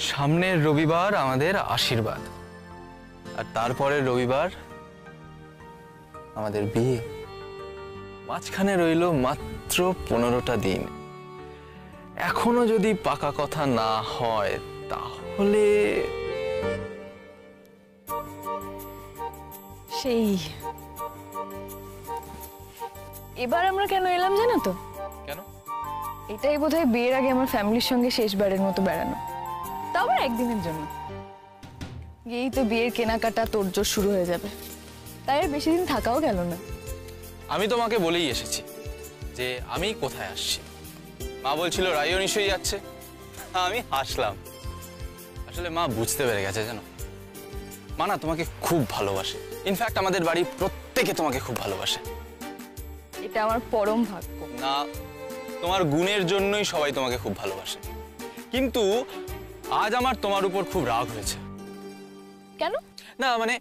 সামনের রবিবার আমাদের আশীর্বাদ, আর তারপরের রবিবার আমাদের বিয়ে। মাঝখানে রইল মাত্র 15টা দিন। এখনো যদি পাকা কথা না হয় তাহলে সেই এবার আমরা কেন এলাম জানো তো? কেন? এটাই বোধহয় বিয়ের আগে আমার ফ্যামিলির সঙ্গে শেষবারের মতো বেড়ানো, তাও আবার একদিনের জন্য। গিয়েই তো বিয়ের কেনাকাটা তোড়জোড় শুরু হয়ে যাবে, তাই আর বেশি দিন থাকাও গেল না। আমি তোমাকে বলেই এসেছি যে আমি কোথায় আসছি। মা বলছিল রাইও নিশ্চয়ই যাচ্ছে। আমি হাসলাম। আসলে মা বুঝতে পেরে গেছে জানো, মা না তোমাকে খুব ভালোবাসে। ইনফ্যাক্ট আমাদের বাড়ি প্রত্যেকে তোমাকে খুব ভালোবাসে। এটা আমার পরম ভাগ্য। না, তোমার গুণের জন্যই সবাই তোমাকে খুব ভালোবাসে। কিন্তু আজ আমার তোমার উপর খুব রাগ হয়েছে। কেন? না মানে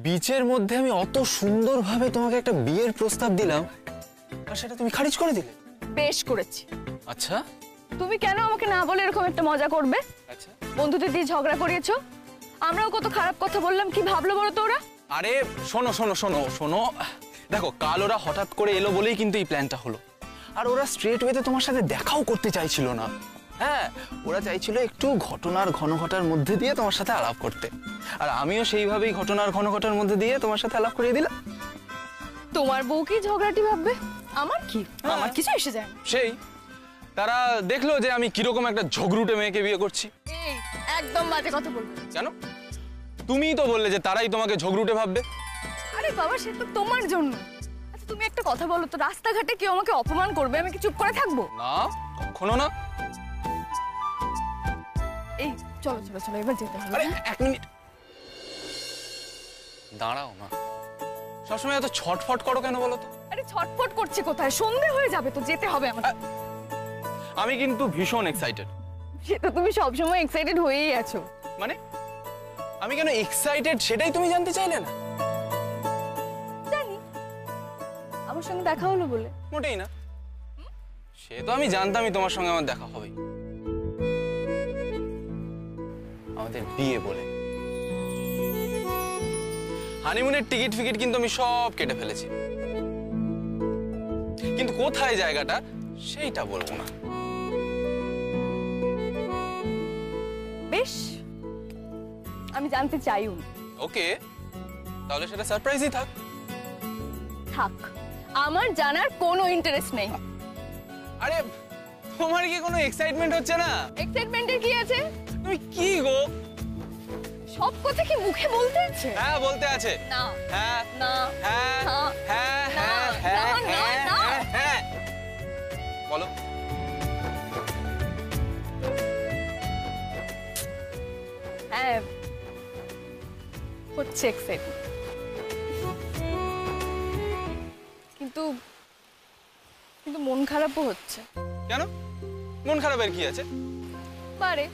বিচের মধ্যে আমি অত সুন্দরভাবে তোমাকে একটা বিয়ের প্রস্তাব দিলাম আর সেটা তুমি খারিজ করে দিলে। বেশ করেছি। আচ্ছা, তুমি কেন আমাকে না বলে এরকম একটা মজা করবে? আচ্ছা, বন্ধুদের দিয়ে ঝগড়া করিয়েছো, আমরাও কত খারাপ কথা বললাম, কি ভাবলো বলো তো ওরা? আরে শোনো শোনো শোনো শোনো, দেখো কাল ওরা হঠাৎ করে এলো বলেই কিন্তু এই প্ল্যানটা হলো। আর ওরা স্ট্রেট ওয়েতে তোমার সাথে দেখাও করতে চাইছিল না। হ্যাঁ, ওরা চাইছিল একটু ঘটনার ঘনঘটার মধ্যে দিয়ে তোমার সাথে আলাপ করতে, আর আমিও সেইভাবেই ঘটনার ঘনঘটার মধ্যে দিয়ে তোমার সাথে আলাপ করিয়ে দিলাম। তোমার বউ কি ঝগড়াটি ভাববে? আমার কি, আমার কিছু এসে যায় না। সেই তারা দেখলো যে আমি কিরকম একটা ঝগড়ুটে মেয়েকে বিয়ে করছি। এই একদম বাজে কথা বলবে। কেন? তুমিই তো বললে যে তারাই তোমাকে ঝগড়ুটে ভাববে। আরে বাবা, সে তো তোমার জন্য। আচ্ছা তুমি একটা কথা বলো তো, রাস্তাঘাটে কেউ আমাকে অপমান করবে, আমি কি চুপ করে থাকবো? না, কখনো না। এই চলো চলো চলো, এবার যেতে হবে। আরে এক মিনিট দাঁড়াও মা, সবসময় এত ছটফট করো কেন বলো তো? আরে ছটফট করছে কোথায়, সন্ধে হয়ে যাবে তো, যেতে হবে আমার। আমি কিন্তু ভীষণ এক্সাইটেড। সে তো তুমি সবসময় এক্সাইটেড হয়েই আছো। মানে আমি কেন এক্সাইটেড সেটাই তুমি জানতে চাইলে না? জানি, আমার সঙ্গে দেখা হলো বলে। মোটেই না, সে তো আমি জানতামই তোমার সঙ্গে আমার দেখা হবে। আমাদের বিয়ে বলে হানিমুনের টিকিট ফিকিট কিন্তু আমি সব কেটে ফেলেছি, কিন্তু কোথায় জায়গাটা সেইটা বলবো না। বেশ, আমি জানতে চাইও না। ওকে, তাহলে সেটা সারপ্রাইজই থাক। থাক, আমার জানার কোনো ইন্টারেস্ট নেই। আরে তোমার কি কোনো এক্সাইটমেন্ট হচ্ছে না? এক্সাইটমেন্টের কি আছে? তুমি কি গো, সব কথা কি মুখে বলতে আছে? হ্যাঁ বলতে আছে। না হ্যাঁ না হ্যাঁ হ্যাঁ হ্যাঁ হ্যাঁ হ্যাঁ হ্যাঁ, বলো। হ্যাঁ হচ্ছে এক্সাইটমেন্ট, কিন্তু কিন্তু মন খারাপও হচ্ছে। কেন? মন খারাপের কি আছে? পারে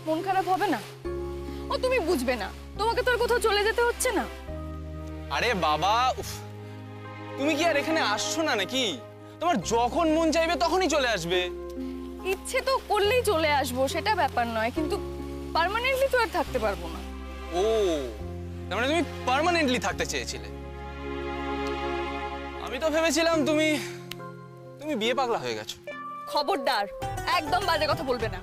মন খারাপ হবে না? ও তুমি বুঝবে না, তোমাকে তো আর কোথাও চলে যেতে হচ্ছে না। আরে বাবা, উফ, তুমি কি আর এখানে আসছো না নাকি? তোমার যখন মন চাইবে তখনই চলে আসবে। ইচ্ছে তো করলেই চলে আসবো, সেটা ব্যাপার নয়, কিন্তু পার্মানেন্টলি তো আর থাকতে পারবো না। ও, তার মানে তুমি পার্মানেন্টলি থাকতে চেয়েছিলে। আমি তো ভেবেছিলাম তুমি তুমি বিয়ে পাগলা হয়ে গেছো। খবরদার, একদম বাজে কথা বলবে না।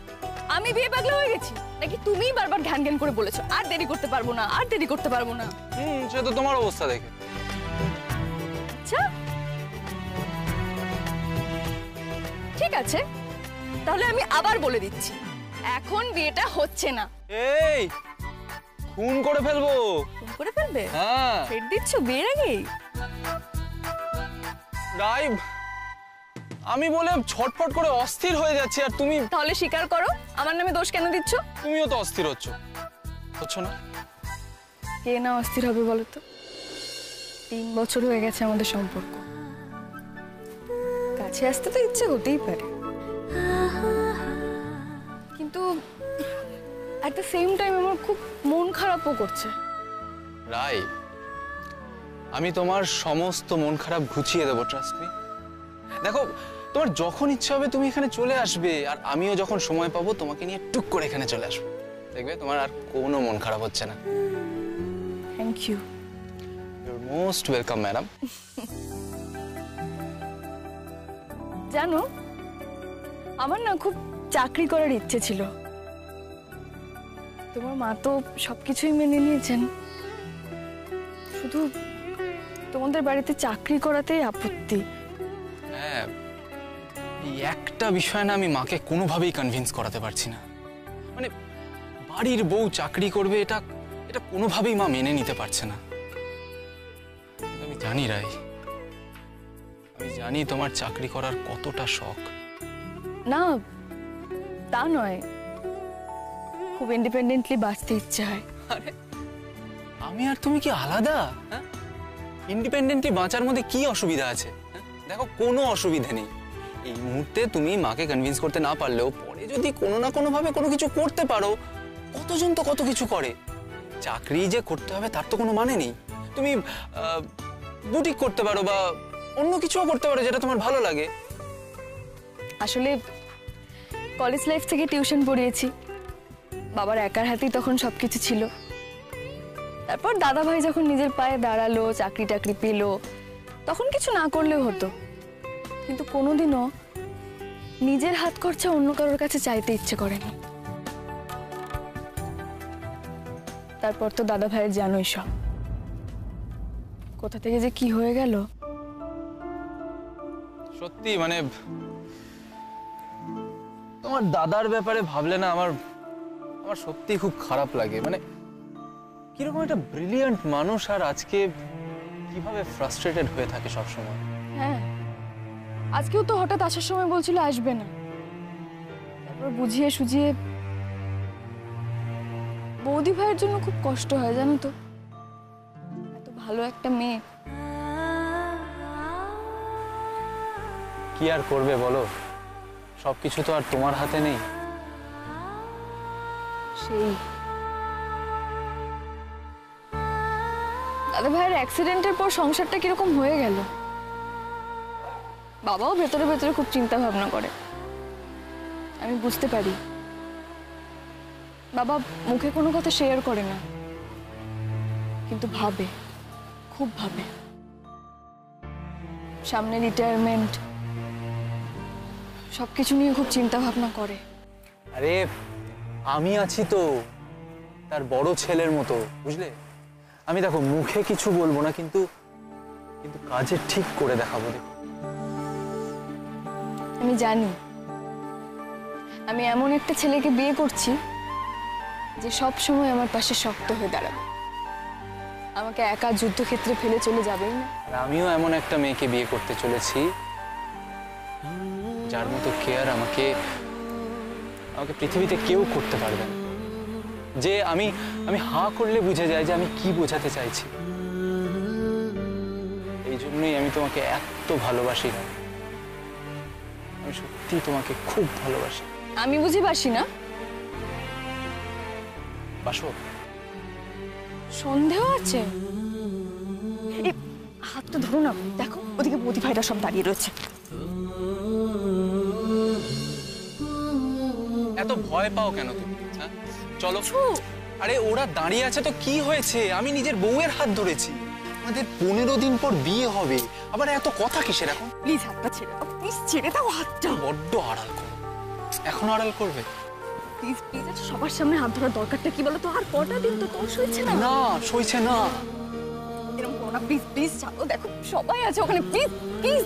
আমি বিয়ে পাগলা হয়ে গেছি নাকি তুমিই বারবার ঘ্যান ঘ্যান করে বলেছো আর দেরি করতে পারবো না, আর দেরি করতে পারবো না? সে তো তোমার অবস্থা দেখে। আচ্ছা ঠিক আছে, তাহলে আমি আবার বলে দিচ্ছি, এখন বিয়েটা হচ্ছে না। এই খুন করে ফেলবো। খুন করে ফেলবে? হ্যাঁ, ছেড় দিচ্ছ বিয়ের আগেই? রাই, আমি বলে ছটফট করে অস্থির হয়ে যাচ্ছি আর তুমি তাহলে স্বীকার করো, আমার নামে দোষ কেন দিচ্ছ? তুমিও তো অস্থির হচ্ছ না? কে না অস্থির হবে বলো তো? 3 বছর হয়ে গেছে আমাদের সম্পর্ক, কাছে আসতে তো ইচ্ছে হতেই পারে, কিন্তু এট দ্য সেম টাইম আমার খুব মন খারাপও করছে। রাই, আমি তোমার সমস্ত মন খারাপ ঘুচিয়ে দেবো, ট্রাস্ট মি। দেখো, তোমার যখন ইচ্ছা হবে তুমি এখানে চলে আসবে, আর আমিও যখন সময় পাবো তোমাকে নিয়ে টুক করে এখানে চলে আসবো। দেখবে তোমার আর কোনো মন খারাপ হচ্ছে না। Thank you. Your most welcome madam. জানো, আমার না খুব চাকরি করার ইচ্ছে ছিল। তোমার মা তো সবকিছুই মেনে নিয়েছেন, শুধু তোমাদের বাড়িতে চাকরি করাতেই আপত্তি। হ্যাঁ, এই একটা বিষয় না আমি মাকে কোনোভাবেই কনভিন্স করাতে পারছি না। মানে বাড়ির বউ চাকরি করবে, এটা এটা কোনোভাবেই মা মেনে নিতে পারছে না। কিন্তু আমি জানি রাই, আমি জানি তোমার চাকরি করার কতটা শখ। না, তা নয়, খুব ইন্ডিপেন্ডেন্টলি বাঁচতে ইচ্ছে হয়। আরে আমি আর তুমি কি আলাদা? হ্যাঁ, ইন্ডিপেন্ডেন্টলি বাঁচার মধ্যে কি অসুবিধা আছে? দেখো, কোনো অসুবিধা নেই। এই মুহূর্তে তুমি মাকে কনভিন্স করতে না পারলেও পরে যদি কোনো না কোনো ভাবে কোনো কিছু করতে পারো, কতজন তো কত কিছু করে। চাকরি যে করতে হবে তার তো কোনো মানে নেই। তুমি বুটিক করতে পারো বা অন্য কিছুও করতে পারো যেটা তোমার ভালো লাগে। আসলে কলেজ লাইফ থেকে টিউশন পড়িয়েছি, বাবার একার হাতেই তখন সবকিছু ছিল। তারপর দাদা ভাই যখন নিজের পায়ে দাঁড়ালো, চাকরি টাকরি পেল, তখন কিছু না করলেও হতো। কিন্তু কোনোদিনও নিজের হাত খরচা অন্য কারোর কাছে চাইতে ইচ্ছে করেনি। তারপর তো দাদা ভাইয়ের জানোই সব, কোথা থেকে যে কি হয়ে গেল। সত্যি মানে তোমার দাদার ব্যাপারে ভাবলে না আমার আমার সত্যি খুব খারাপ লাগে। মানে কিরকম একটা ব্রিলিয়ান্ট মানুষ আর আজকে কিভাবে ফ্রাস্ট্রেটেড হয়ে থাকে সব সময়। হ্যাঁ, আজকেও তো হঠাৎ আসার সময় বলছিল আসবে না, তারপর বুঝিয়ে সুঝিয়ে। বৌদি ভাইয়ের জন্য খুব কষ্ট হয় জানো তো, এত ভালো একটা মেয়ে। কি আর করবে বলো, সবকিছু তো আর তোমার হাতে নেই। সেই দাদা ভাইয়ের অ্যাক্সিডেন্টের পর সংসারটা কিরকম হয়ে গেল। বাবাও ভেতরে ভেতরে খুব চিন্তা ভাবনা করে, আমি বুঝতে পারি। বাবা মুখে কোনো কথা শেয়ার করে না, কিন্তু ভাবে, খুব ভাবে। সামনে রিটায়ারমেন্ট, সবকিছু নিয়ে খুব চিন্তা ভাবনা করে। আরে আমি আছি তো তার বড় ছেলের মতো, বুঝলে? আমি দেখো মুখে কিছু বলবো না, কিন্তু কিন্তু কাজে ঠিক করে দেখাবো। দেখো, আমি জানি আমি এমন একটা ছেলেকে বিয়ে করছি যে সব সময় আমার পাশে শক্ত হয়ে দাঁড়াবে, আমাকে একা যুদ্ধক্ষেত্রে ফেলে চলে যাবেই না। আর আমিও এমন একটা মেয়েকে বিয়ে করতে চলেছি যার মতো কেয়ার আমাকে আমাকে পৃথিবীতে কেউ করতে পারবে না। যে আমি আমি হাঁ করলে বুঝে যায় যে আমি কি বোঝাতে চাইছি। এই জন্যই আমি তোমাকে এত ভালোবাসি। আমি সত্যি তোমাকে খুব ভালোবাসি। আমি বুঝি বাসি না? বাসো? সন্দেহ আছে? এই হাতটা ধরো না, দেখো ওদিকে বৌদি ভাইরা সব দাঁড়িয়ে রয়েছে। এত ভয় পাও কেন তুমি? হ্যাঁ, চলো। আরে ওরা দাঁড়িয়ে আছে তো কি হয়েছে? আমি নিজের বউয়ের হাত ধরেছি। আমাদের 15 দিন পর বিয়ে হবে, আবার এত কথা কিসের এখন? প্লিজ হাতটা ছেড়ে দাও, প্লিজ ছেড়ে দাও হাতটা। বড্ড আড়াল করো, এখন আড়াল করবে? প্লিজ প্লিজ, সবার সামনে হাত ধরার দরকারটা কি বলো তো? আর কটা দিন তো তোর সইছে না? না, সইছে না। এরকম করো না, প্লিজ প্লিজ। ছাড়ো, দেখো সবাই আছে ওখানে, প্লিজ প্লিজ।